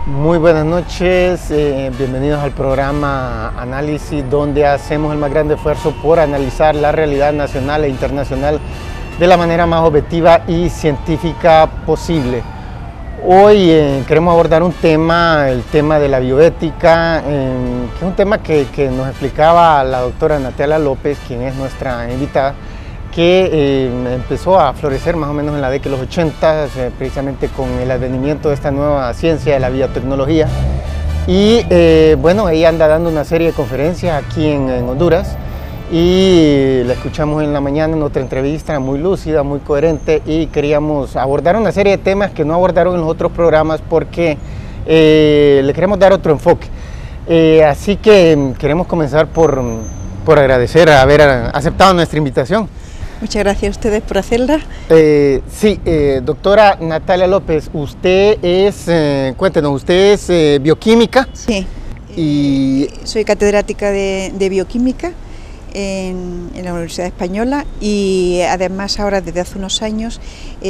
Muy buenas noches, bienvenidos al programa Análisis, donde hacemos el más grande esfuerzo por analizar la realidad nacional e internacional de la manera más objetiva y científica posible. Hoy queremos abordar un tema, el tema de la bioética, que es un tema que nos explicaba la doctora Natalia López, quien es nuestra invitada, que empezó a florecer más o menos en la década de los 80, precisamente con el advenimiento de esta nueva ciencia de la biotecnología. Y bueno, ella anda dando una serie de conferencias aquí en Honduras y la escuchamos en la mañana en otra entrevista muy lúcida, muy coherente, y queríamos abordar una serie de temas que no abordaron en los otros programas porque le queremos dar otro enfoque. Así que queremos comenzar por agradecer a haber aceptado nuestra invitación. Muchas gracias a ustedes por hacerla. Sí, doctora Natalia López, usted es, cuéntenos, usted es bioquímica. Sí, y soy catedrática de bioquímica en la Universidad Española y además ahora desde hace unos años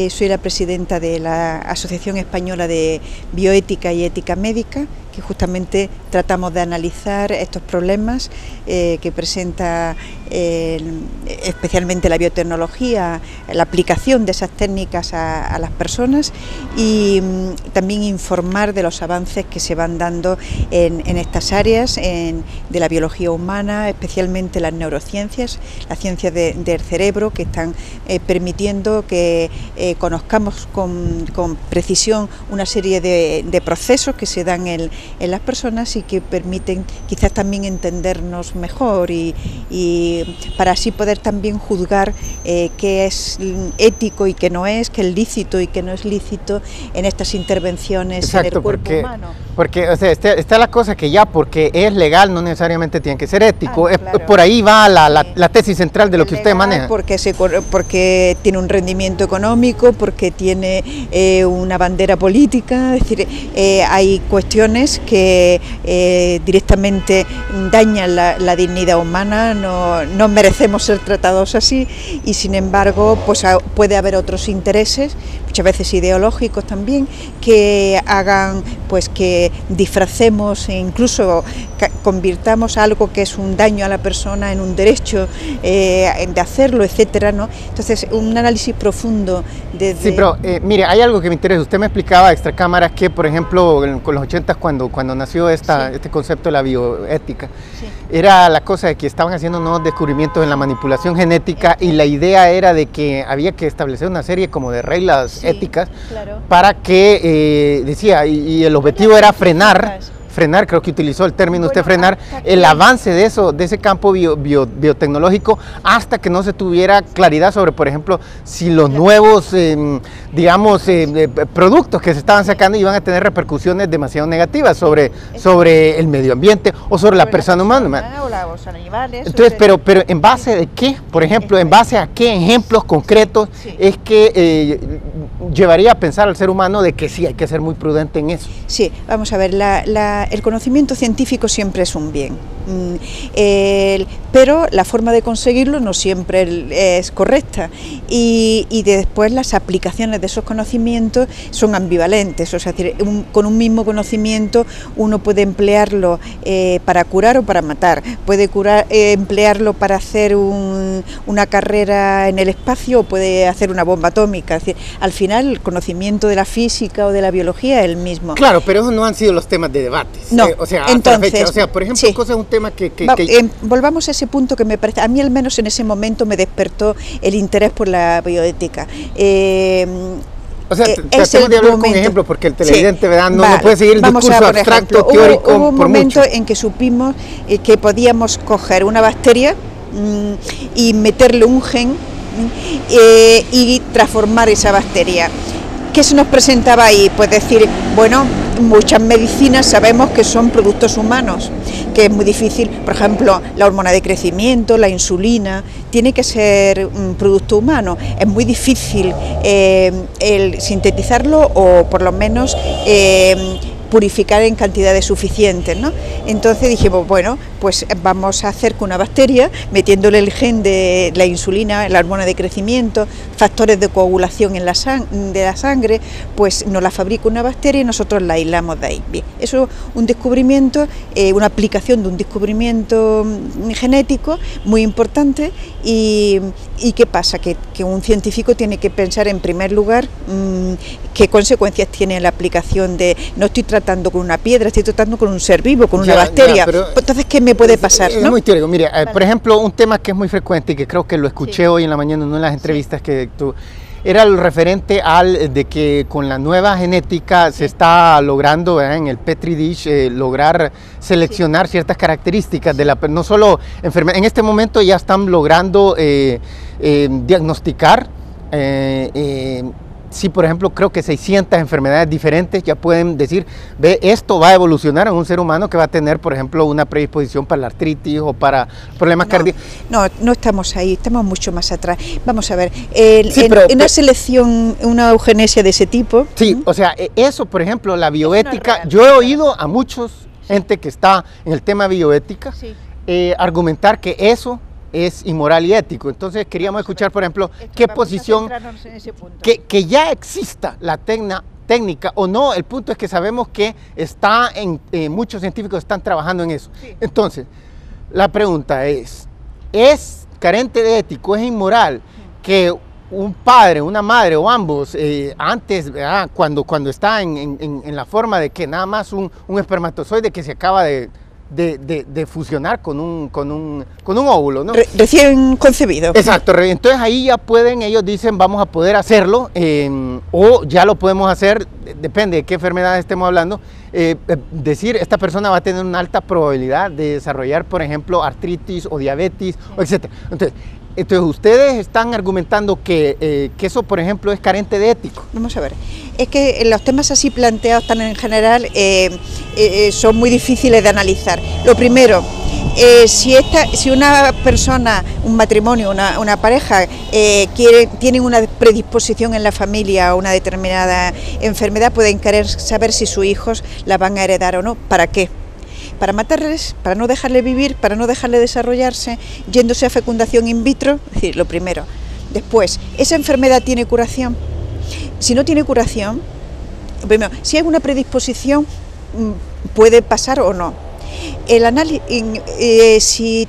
soy la presidenta de la Asociación Española de Bioética y Ética Médica, que justamente tratamos de analizar estos problemas que presenta especialmente la biotecnología, la aplicación de esas técnicas a las personas y también informar de los avances que se van dando en estas áreas de la biología humana, especialmente las neurociencias, las ciencias del cerebro, que están permitiendo que conozcamos con precisión una serie de procesos que se dan en las personas y que permiten quizás también entendernos mejor y para así poder también juzgar qué es ético y qué no es, qué es lícito y qué no es lícito en estas intervenciones. Exacto, en el cuerpo humano. Porque o sea, está la cosa que ya porque es legal no necesariamente tiene que ser ético, claro. Por ahí va la tesis central de lo que usted maneja. Porque tiene un rendimiento económico, porque tiene una bandera política, es decir, hay cuestiones que directamente dañan la dignidad humana, no merecemos ser tratados así y sin embargo pues puede haber otros intereses, muchas veces ideológicos también, que hagan pues que disfracemos e incluso convirtamos algo que es un daño a la persona en un derecho de hacerlo, etcétera, ¿no? Entonces un análisis profundo desde... Sí, pero mire, hay algo que me interesa. Usted me explicaba extra cámaras que, por ejemplo, con los 80 cuando nació este concepto de la bioética, era la cosa de que estaban haciendo nuevos descubrimientos en la manipulación genética y la idea era de que había que establecer una serie como de reglas éticas, claro, para que, decía, y el objetivo era frenar, creo que utilizó el término usted, frenar el avance de ese campo biotecnológico hasta que no se tuviera claridad sobre, por ejemplo, si los nuevos, digamos, productos que se estaban sacando iban a tener repercusiones demasiado negativas sobre el medio ambiente o sobre la persona humana. O los animales. Entonces, pero ¿en base de qué? Por ejemplo, ¿en base a qué ejemplos concretos es que llevaría a pensar al ser humano de que sí hay que ser muy prudente en eso? Sí, vamos a ver, el conocimiento científico siempre es un bien, pero la forma de conseguirlo no siempre es correcta y después las aplicaciones de esos conocimientos son ambivalentes, o sea, con un mismo conocimiento uno puede emplearlo para curar o para matar, puede emplearlo para hacer una carrera en el espacio o puede hacer una bomba atómica, es decir, al final el conocimiento de la física o de la biología es el mismo. Claro, pero esos no han sido los temas de debate. No, o sea, entonces, fecha. O sea, por ejemplo, cosa es un tema que... volvamos a ese punto que me parece, a mí al menos en ese momento me despertó el interés por la bioética. O sea, tratemos de hablar con ejemplos porque el televidente, ¿verdad? No puede seguir el discurso abstracto, teórico. Hubo un momento en que supimos que podíamos coger una bacteria y meterle un gen y transformar esa bacteria. ¿Qué se nos presentaba ahí? Pues decir, bueno, muchas medicinas sabemos que son productos humanos, que es muy difícil, por ejemplo, la hormona de crecimiento, la insulina, tiene que ser un producto humano, es muy difícil el sintetizarlo o por lo menos purificar en cantidades suficientes, ¿no? Entonces dijimos, bueno, pues vamos a hacer con una bacteria, metiéndole el gen de la insulina, la hormona de crecimiento, factores de coagulación en de la sangre, pues nos la fabrica una bacteria y nosotros la aislamos de ahí. Bien, eso es un descubrimiento, una aplicación de un descubrimiento genético muy importante. Y ¿qué pasa? Que un científico tiene que pensar en primer lugar qué consecuencias tiene la aplicación de, no estoy tratando con una piedra, estoy tratando con un ser vivo, con una bacteria. Entonces, ¿qué me puede pasar? Es muy teórico. Mire, vale. Por ejemplo, un tema que es muy frecuente y que creo que lo escuché hoy en la mañana, en las entrevistas que tú... Era el referente de que con la nueva genética se está logrando en el Petri dish lograr seleccionar ciertas características de la, no solo enfermedad, en este momento ya están logrando diagnosticar sí, por ejemplo, creo que 600 enfermedades diferentes ya pueden decir, ve, esto va a evolucionar en un ser humano que va a tener, por ejemplo, una predisposición para la artritis o para problemas cardíacos. No estamos ahí, estamos mucho más atrás. Vamos a ver, una selección, una eugenesia de ese tipo. Sí, o sea, eso, por ejemplo, la bioética, yo he oído a muchos gente que está en el tema bioética argumentar que eso es inmoral y ético. Entonces queríamos escuchar, por ejemplo, qué posición, que ya exista la técnica o no. El punto es que sabemos que está muchos científicos están trabajando en eso. Sí. Entonces, la pregunta es carente de ético, es inmoral que un padre, una madre o ambos, antes, cuando está en la forma de que nada más un espermatozoide que se acaba de fusionar con un óvulo, ¿no? Recién concebido. Exacto, entonces ahí ya pueden, ellos dicen, vamos a poder hacerlo, o ya lo podemos hacer, depende de qué enfermedad estemos hablando, decir, esta persona va a tener una alta probabilidad de desarrollar, por ejemplo, artritis o diabetes, etc. Entonces ustedes están argumentando que eso, por ejemplo, es carente de ético. Vamos a ver, es que los temas así planteados tan en general son muy difíciles de analizar. Lo primero, si una persona, un matrimonio, una pareja, tienen una predisposición en la familia a una determinada enfermedad, pueden querer saber si sus hijos la van a heredar o no. ¿Para qué? Para matarles, para no dejarle vivir, para no dejarle desarrollarse, yéndose a fecundación in vitro, es decir, lo primero. Después, ¿esa enfermedad tiene curación? Si no tiene curación, primero, si hay una predisposición, puede pasar o no. El análisis, si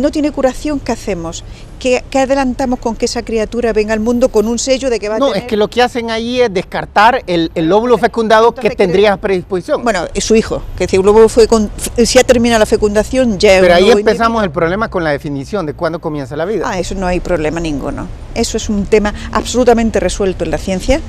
no tiene curación, ¿qué hacemos? ¿Qué adelantamos con que esa criatura venga al mundo con un sello de que va a tener? No, es que lo que hacen ahí es descartar el óvulo fecundado que tendría predisposición. Bueno, es su hijo, que si el óvulo si ya termina la fecundación, ya es. Pero ahí empezamos el problema con la definición de cuándo comienza la vida. Eso no hay problema ninguno. Eso es un tema absolutamente resuelto en la ciencia.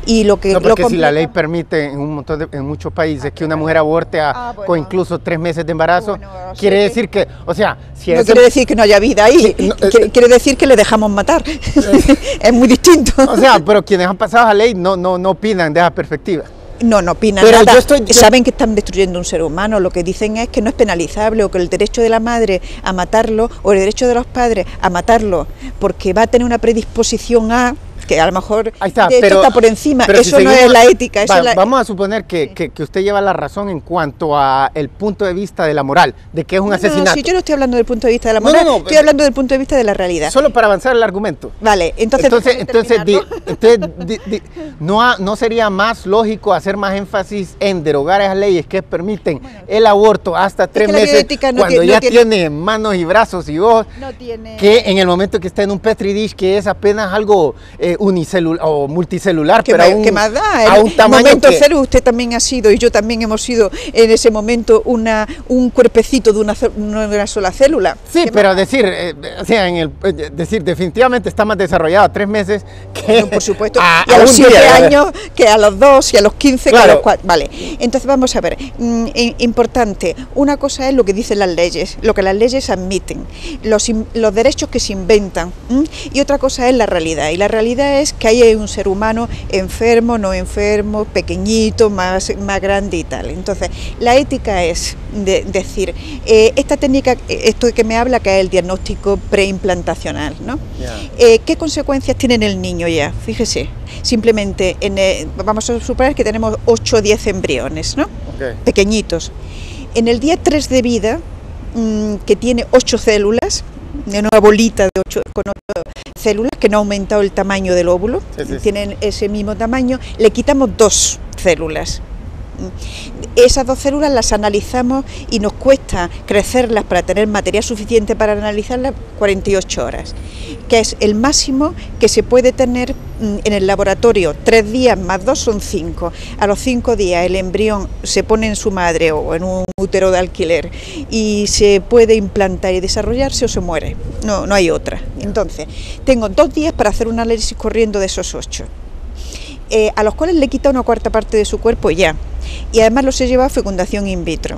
Y lo que no, porque si la ley permite en muchos países que una mujer aborte con incluso 3 meses de embarazo, quiere decir que, o sea, si no quiere decir que no haya vida ahí, quiere decir que le dejamos matar. Es muy distinto. O sea, pero quienes han pasado a la ley no opinan de esa perspectiva. No opinan nada. Saben que están destruyendo un ser humano, lo que dicen es que no es penalizable, o que el derecho de la madre a matarlo, o el derecho de los padres a matarlo, porque va a tener una predisposición a, que a lo mejor está, de hecho está por encima, eso no es la ética. Vamos a suponer que usted lleva la razón en cuanto a el punto de vista de la moral, de que es un asesinato. No, si yo no estoy hablando del punto de vista de la moral, estoy hablando del punto de vista de la realidad. Solo para avanzar el argumento. Vale, entonces ¿no sería más lógico hacer más énfasis en derogar esas leyes que permiten el aborto hasta 3 meses cuando ya tiene manos y brazos y ojos, que en el momento que está en un Petri dish, que es apenas algo unicelular o multicelular, pero ¿qué más da? A un tamaño momento cero usted también ha sido, y yo también hemos sido en ese momento un cuerpecito de una sola célula. Sí, pero decir, definitivamente está más desarrollado a 3 meses que por supuesto, y a los 7 años, que a los 2 y a los 15, claro. Que a los 4. Vale, entonces vamos a ver, importante, una cosa es lo que dicen las leyes, lo que las leyes admiten, los derechos que se inventan, y otra cosa es la realidad, y la realidad es que hay un ser humano enfermo, no enfermo, pequeñito, más grande y tal. Entonces, la ética es decir, esta técnica, esto que me habla, que es el diagnóstico preimplantacional, ¿no? Yeah. ¿Qué consecuencias tiene en el niño ya? Fíjese, simplemente, vamos a suponer que tenemos 8 o 10 embriones, ¿no? pequeñitos. En el día 3 de vida, que tiene 8 células, de una bolita de 8 células, que no ha aumentado el tamaño del óvulo, tienen ese mismo tamaño, le quitamos 2 células. Esas 2 células las analizamos y nos cuesta crecerlas para tener material suficiente para analizarlas 48 horas, que es el máximo que se puede tener en el laboratorio. 3 días más 2 son 5. A los 5 días el embrión se pone en su madre o en un útero de alquiler y se puede implantar y desarrollarse o se muere. No hay otra. Entonces, tengo 2 días para hacer un análisis corriendo de esos 8. A los cuales le quita una cuarta parte de su cuerpo ya, y además los he llevado a fecundación in vitro,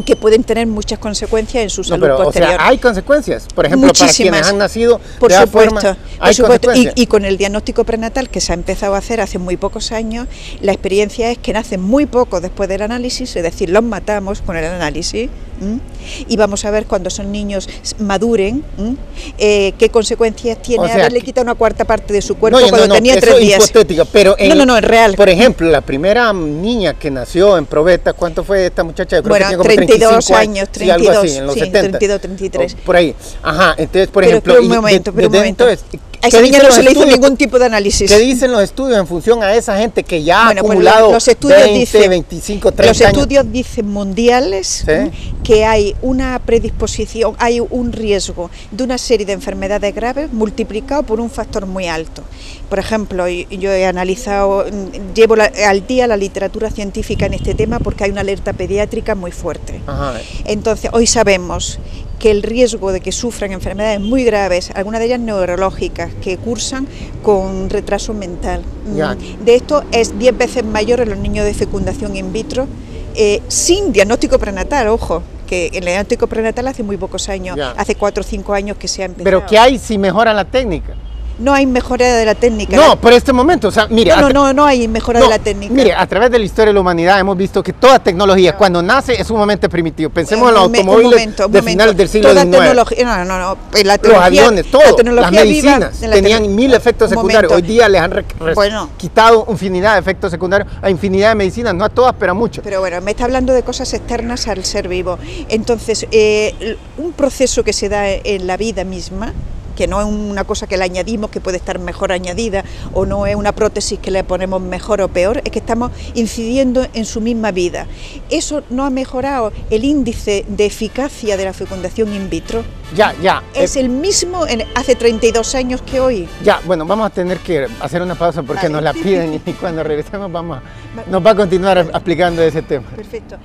que pueden tener muchas consecuencias en su salud posterior. O sea, hay consecuencias, por ejemplo, muchísimas, para quienes han nacido por de supuesto, forma, por supuesto. Y con el diagnóstico prenatal que se ha empezado a hacer hace muy pocos años, la experiencia es que nacen muy poco después del análisis, es decir, los matamos con el análisis, y vamos a ver cuando son niños maduren, qué consecuencias tiene, o sea, haberle quitado una cuarta parte de su cuerpo cuando tenía 3 días. Hipotético, pero es real. Por ejemplo, la primera niña que nació en probeta, ¿cuánto fue esta muchacha? Yo creo que tiene como 32 años, 32, sí, algo así, en los 70. 32, 33. Por ahí. Ajá, entonces, por ejemplo, pero un momento. Entonces, a esa niña no se le hizo ningún tipo de análisis. ¿Qué dicen los estudios en función a esa gente que ya ha acumulado los estudios 20, dicen, 25, 30 los años? Los estudios dicen mundiales, que hay una predisposición, hay un riesgo de una serie de enfermedades graves multiplicado por un factor muy alto. Por ejemplo, yo he analizado, llevo al día la literatura científica en este tema porque hay una alerta pediátrica muy fuerte. Ajá. Entonces, hoy sabemos que el riesgo de que sufran enfermedades muy graves, algunas de ellas neurológicas, que cursan con retraso mental. De esto es 10 veces mayor en los niños de fecundación in vitro, sin diagnóstico prenatal, ojo, que el diagnóstico prenatal hace muy pocos años, hace 4 o 5 años que se ha empezado. ¿Pero qué hay si mejora la técnica? No hay mejora de la técnica. No, por este momento, o sea, mire... No hay mejora de la técnica. Mire, a través de la historia de la humanidad hemos visto que toda tecnología, cuando nace, es sumamente primitivo. Pensemos en los automóviles de finales del siglo XIX. Los aviones, todo, las medicinas, tenían 1000 efectos secundarios. Hoy día les han quitado infinidad de efectos secundarios a infinidad de medicinas, no a todas, pero a muchas. Pero bueno, me está hablando de cosas externas al ser vivo. Entonces, un proceso que se da en la vida misma, que no es una cosa que le añadimos, que puede estar mejor añadida, o no es una prótesis que le ponemos mejor o peor, es que estamos incidiendo en su misma vida. Eso no ha mejorado el índice de eficacia de la fecundación in vitro. Es el mismo hace 32 años que hoy. Bueno, vamos a tener que hacer una pausa porque nos la piden y cuando regresemos nos va a continuar explicando ese tema. Perfecto.